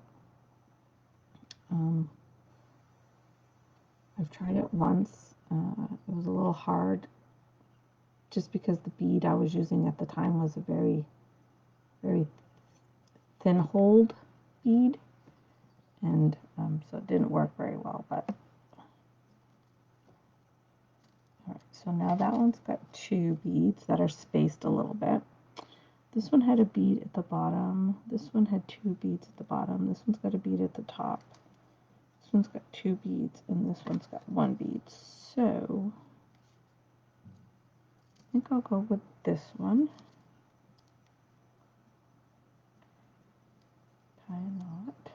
I've tried it once. It was a little hard just because the bead I was using at the time was a very, very thin hold bead, and so it didn't work very well. But all right, so now that one's got two beads that are spaced a little bit. This one had a bead at the bottom. This one had two beads at the bottom. This one's got a bead at the top. This one's got two beads, and this one's got one bead. So I think I'll go with this one. Tie a knot.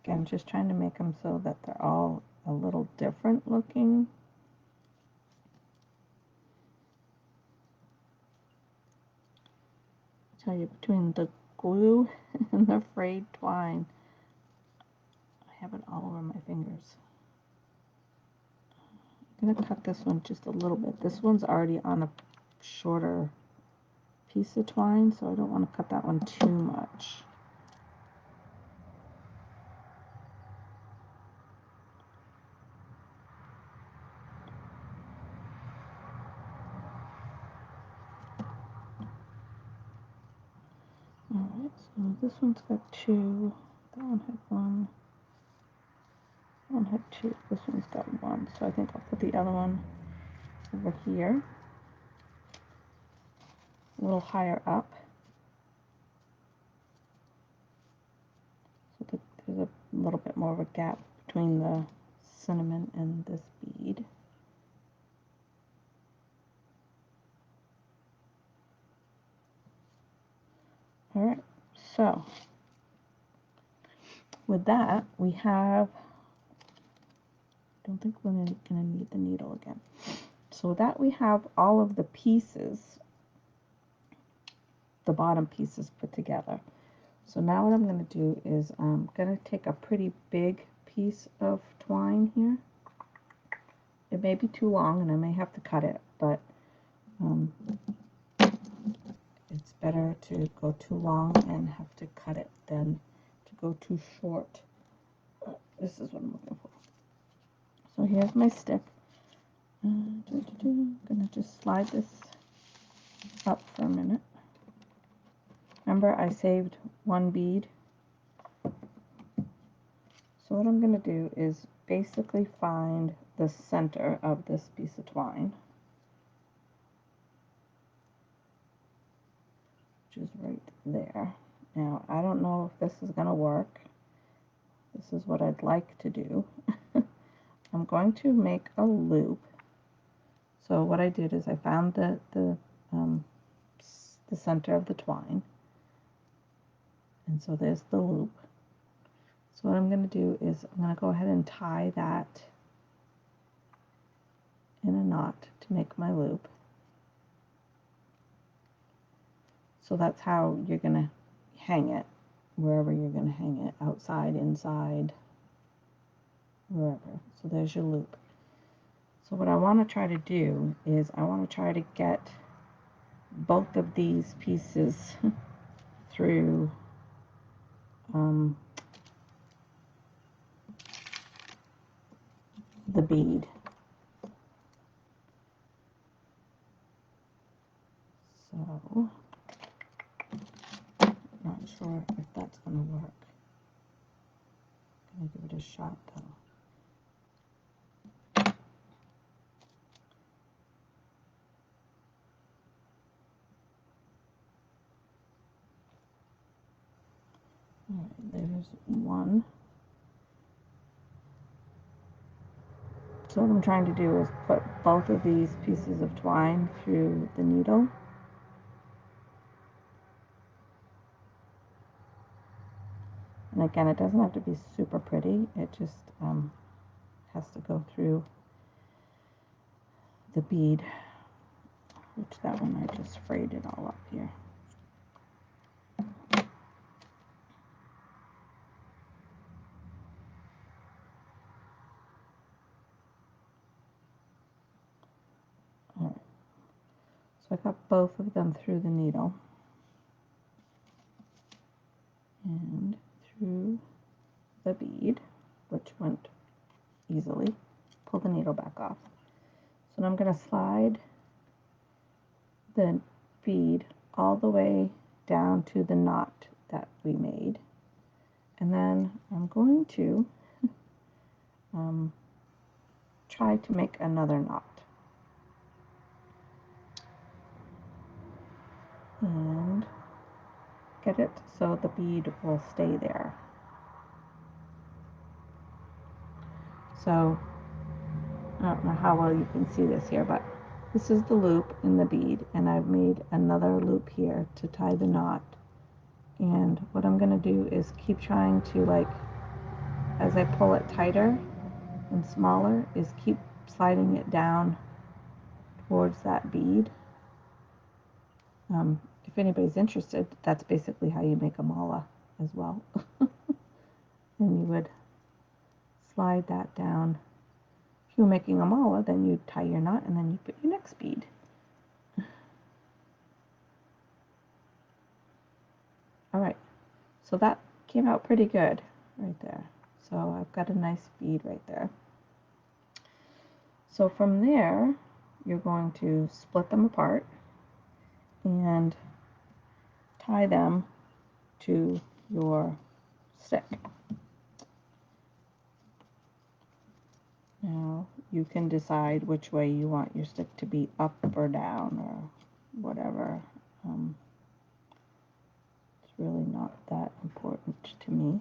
Again, just trying to make them so that they're all a little different looking. I tell you, between the glue and the frayed twine, I have it all over my fingers. I'm going to cut this one just a little bit. This one's already on a shorter piece of twine, so I don't want to cut that one too much. Alright, so this one's got two, that one had one, that one had two, this one's got one, so I think I'll put the other one over here, a little higher up, so that there's a little bit more of a gap between the cinnamon and this bead. Alright, so with that, we have, I don't think we're going to need the needle again. So with that, we have all of the pieces, the bottom pieces put together. So now what I'm going to do is I'm going to take a pretty big piece of twine here. It may be too long and I may have to cut it, but it's better to go too long and have to cut it than to go too short. This is what I'm looking for. So here's my stick. I'm going to just slide this up for a minute. Remember, I saved one bead. So what I'm going to do is basically find the center of this piece of twine, which is right there. Now, I don't know if this is going to work. this is what I'd like to do. I'm going to make a loop. So what I did is I found the center of the twine, and so there's the loop. So what I'm going to do is I'm going to go ahead and tie that in a knot to make my loop. So that's how you're going to hang it, wherever you're going to hang it, outside, inside, wherever. So there's your loop. So what I want to try to do is I want to try to get both of these pieces through the bead. So, not sure if that's going to work. I'm going to give it a shot though. Alright, there's one. So what I'm trying to do is put both of these pieces of twine through the needle. And again, it doesn't have to be super pretty, it just has to go through the bead, which that one I just frayed it all up here. Alright, so I got both of them through the needle and through the bead, which went easily. Pull the needle back off. So now I'm going to slide the bead all the way down to the knot that we made, and then I'm going to try to make another knot, and get it so the bead will stay there. So I don't know how well you can see this here, but this is the loop in the bead, and I've made another loop here to tie the knot. And what I'm going to do is keep trying to, like, as I pull it tighter and smaller, is keep sliding it down towards that bead. If anybody's interested, that's basically how you make a mala as well. And you would slide that down. If you were making a mala, then you tie your knot and then you put your next bead. Alright, so that came out pretty good right there. So I've got a nice bead right there. So from there, you're going to split them apart and tie them to your stick. Now you can decide which way you want your stick to be, up or down or whatever. It's really not that important to me.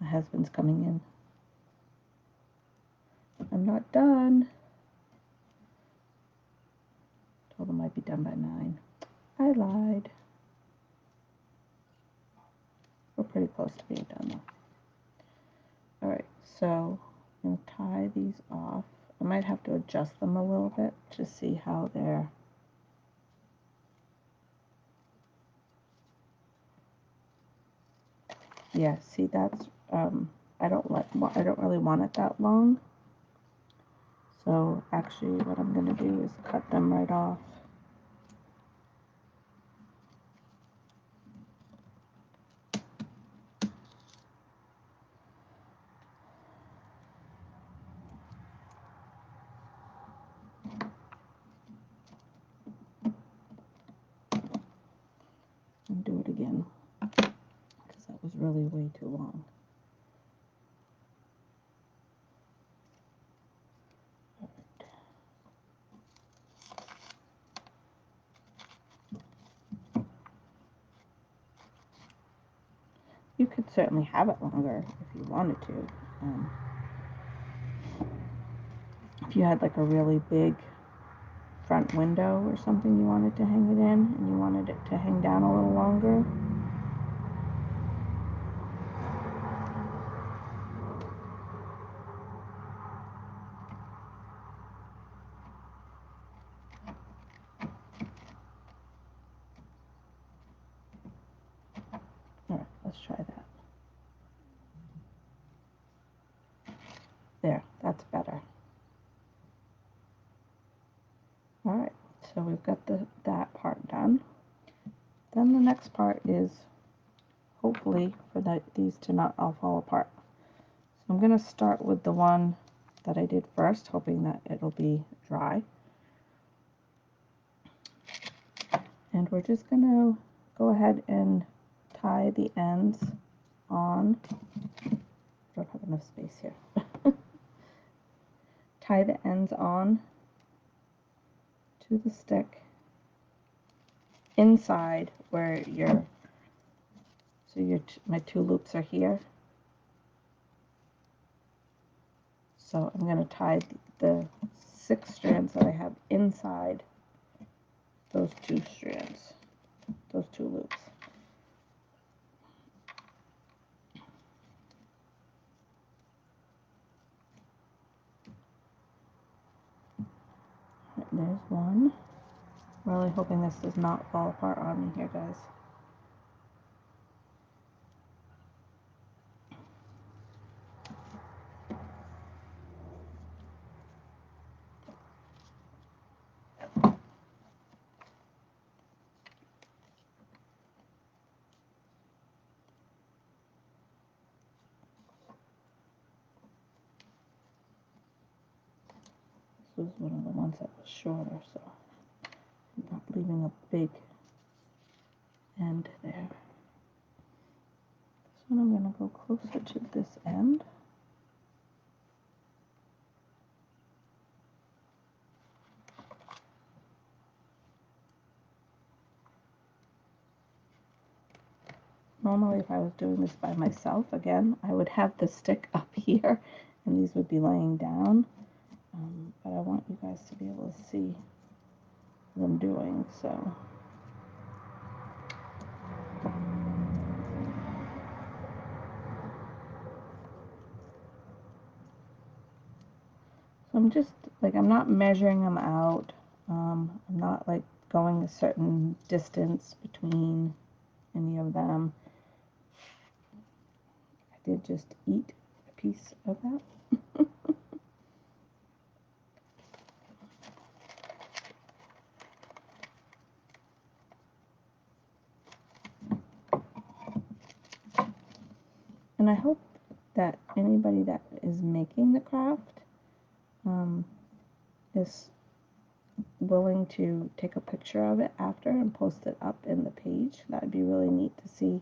My husband's coming in. I'm not done. Told him I'd be done by 9. I lied. We're pretty close to being done though. Alright, so I'm going to tie these off. I might have to adjust them a little bit to see how they're. Yeah, see, that's I don't really want it that long. So actually what I'm going to do is cut them right off. And do it again, because that was really way too long. could certainly have it longer if you wanted to. If you had like a really big front window or something you wanted to hang it in and you wanted it to hang down a little longer. Alright, let's try that. There, that's better. Alright, so we've got that part done. Then the next part is hopefully for these to not all fall apart. So I'm going to start with the one that I did first, hoping that it'll be dry. And we're just going to go ahead and tie the ends on. I don't have enough space here. Tie the ends on to the stick inside where my two loops are here. So I'm going to tie the 6 strands that I have inside those 2 strands, those 2 loops. Right, there's one. Really hoping this does not fall apart on me here, guys. This was one of the ones that was shorter, so I'm not leaving a big end there. This one I'm going to go closer to this end. Normally, if I was doing this by myself, again, I would have the stick up here and these would be laying down. But I want you guys to be able to see what I'm doing, so. So I'm just, like, I'm not measuring them out. I'm not, like, going a certain distance between any of them. I did just eat a piece of that. And I hope that anybody that is making the craft is willing to take a picture of it after and post it up in the page. That would be really neat to see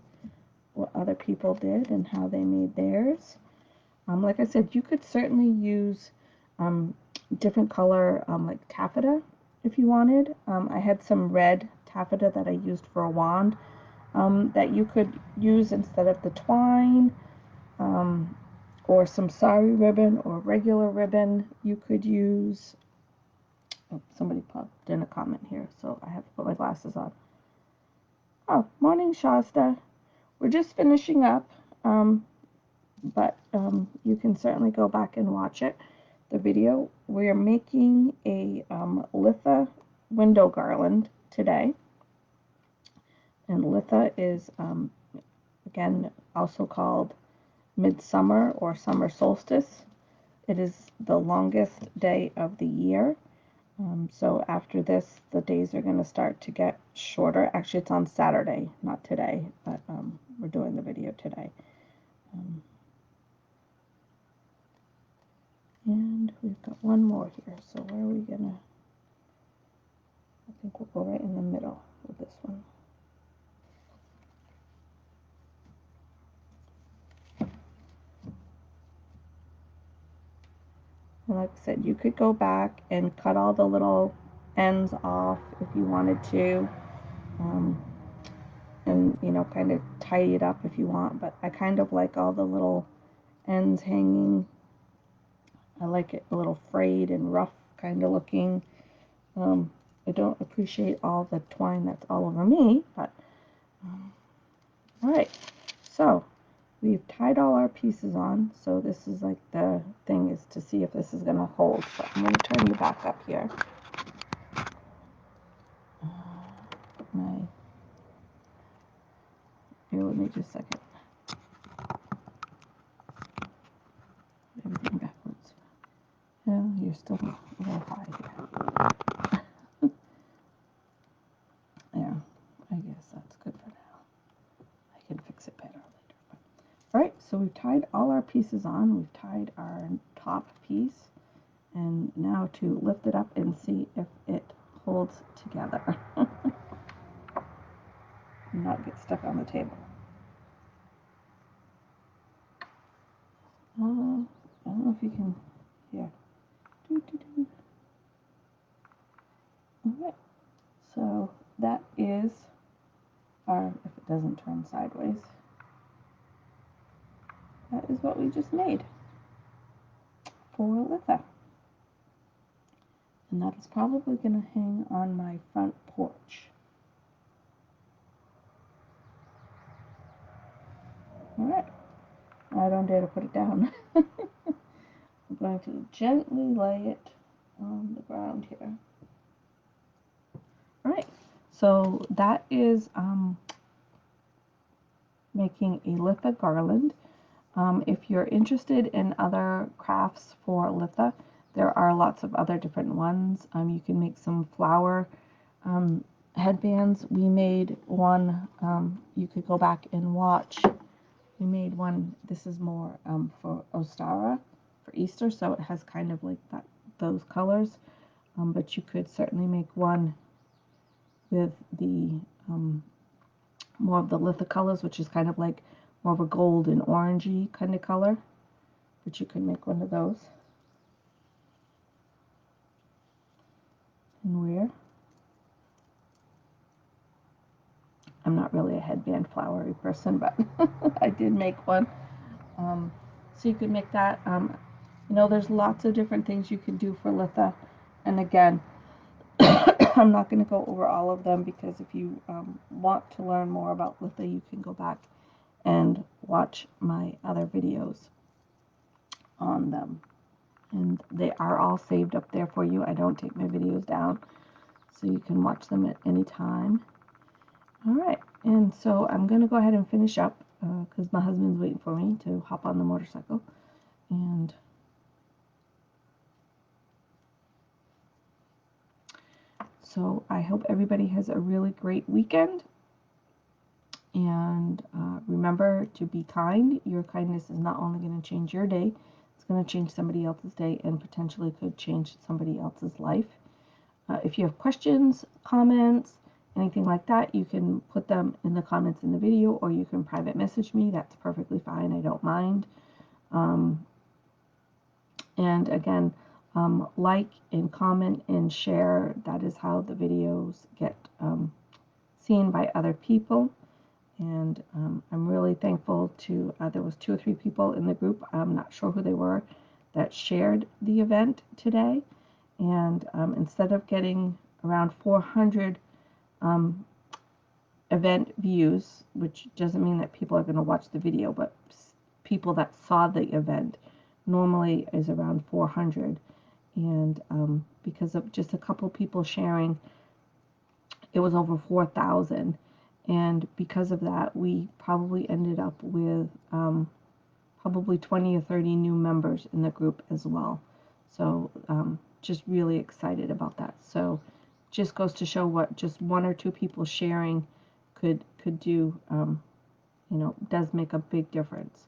what other people did and how they made theirs. Like I said, you could certainly use different color like taffeta if you wanted. I had some red taffeta that I used for a wand that you could use instead of the twine, or some sari ribbon or regular ribbon. You could use, oh, somebody popped in a comment here, so I have to put my glasses on. Oh, morning, Shasta. We're just finishing up, but you can certainly go back and watch it, the video. We're making a Litha window garland today. And Litha is, again, also called midsummer or summer solstice. It is the longest day of the year. So after this, the days are going to start to get shorter. Actually, it's on Saturday, not today, but we're doing the video today. And we've got one more here. So where are we going to? I think we'll go right in the middle with this one. And like I said, you could go back and cut all the little ends off if you wanted to, and can, you know, kind of tidy it up if you want, but I kind of like all the little ends hanging. I like it a little frayed and rough kind of looking. I don't appreciate all the twine that's all over me, but all right. So we've tied all our pieces on. So this is like the thing is to see if this is going to hold. So I'm going to turn you back up here. Here, let me just a second. Everything backwards. Yeah, you're still a little high here. There. I guess that's good for now. I can fix it better later. All right, so we've tied all our pieces on. We've tied our top piece. And now to lift it up and see if it holds together. And not get stuck on the table. I don't know if you can hear. Alright, so that is our, if it doesn't turn sideways, that is what we just made for Litha. And that is probably going to hang on my front porch. Alright, I don't dare to put it down. I'm going to gently lay it on the ground here. Alright, so that is making a Litha Garland. If you're interested in other crafts for Litha, there are lots of other different ones. You can make some flower headbands. We made one, you could go back and watch. We made one, this is more for Ostara, for Easter, so it has kind of like that, those colors. But you could certainly make one with the more of the Litha colors, which is kind of like more of a gold and orangey kind of color. But you could make one of those and wear. I'm not really a headband flowery person, but I did make one. So you could make that. You know, there's lots of different things you can do for Litha. And again, I'm not going to go over all of them because if you want to learn more about Litha, you can go back and watch my other videos on them. And they are all saved up there for you. I don't take my videos down, so you can watch them at any time. All right, and so I'm going to go ahead and finish up because my husband's waiting for me to hop on the motorcycle. And so I hope everybody has a really great weekend. And remember to be kind. Your kindness is not only going to change your day, it's going to change somebody else's day and potentially could change somebody else's life. If you have questions, comments, anything like that, you can put them in the comments in the video, or you can private message me. That's perfectly fine. I don't mind. And again, like and comment and share. That is how the videos get seen by other people. And I'm really thankful to, there was 2 or 3 people in the group, I'm not sure who they were, that shared the event today. And instead of getting around 400 event views, which doesn't mean that people are going to watch the video, but people that saw the event normally is around 400. And because of just a couple people sharing, it was over 4,000. And because of that, we probably ended up with probably 20 or 30 new members in the group as well. So just really excited about that. So just goes to show what just 1 or 2 people sharing could do, you know, does make a big difference.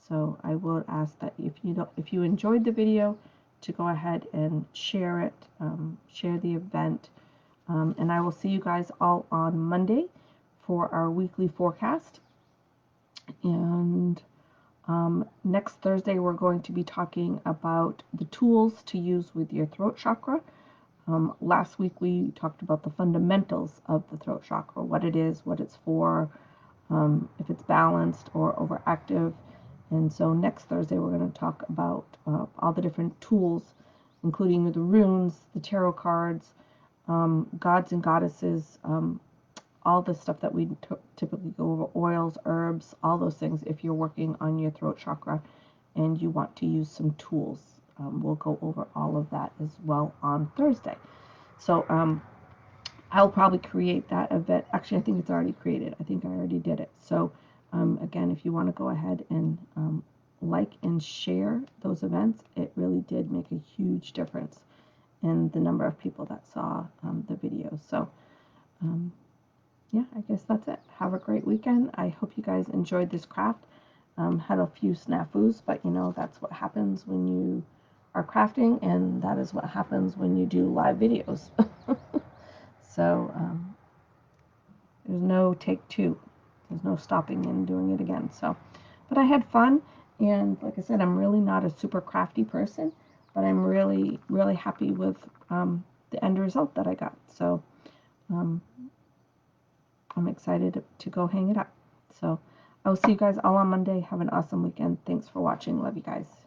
So I will ask that if you enjoyed the video, to go ahead and share it, share the event, and I will see you guys all on Monday for our weekly forecast. And next Thursday we're going to be talking about the tools to use with your throat chakra. Last week we talked about the fundamentals of the throat chakra, what it is, what it's for, if it's balanced or overactive. And so next Thursday we're going to talk about all the different tools, including the runes, the tarot cards, gods and goddesses, all the stuff that we typically go over, oils, herbs, all those things if you're working on your throat chakra and you want to use some tools. We'll go over all of that as well on Thursday. So I'll probably create that event. Actually, I think it's already created. I think I already did it. So again, if you want to go ahead and like and share those events, it really did make a huge difference in the number of people that saw the videos. So yeah, I guess that's it. Have a great weekend. I hope you guys enjoyed this craft. Had a few snafus, but you know, that's what happens when you are crafting, and that is what happens when you do live videos. So there's no take two. There's no stopping and doing it again. So, but I had fun, and like I said, I'm really not a super crafty person, but I'm really, really happy with the end result that I got. So I'm excited to go hang it up. So I will see you guys all on Monday. Have an awesome weekend. Thanks for watching. Love you guys.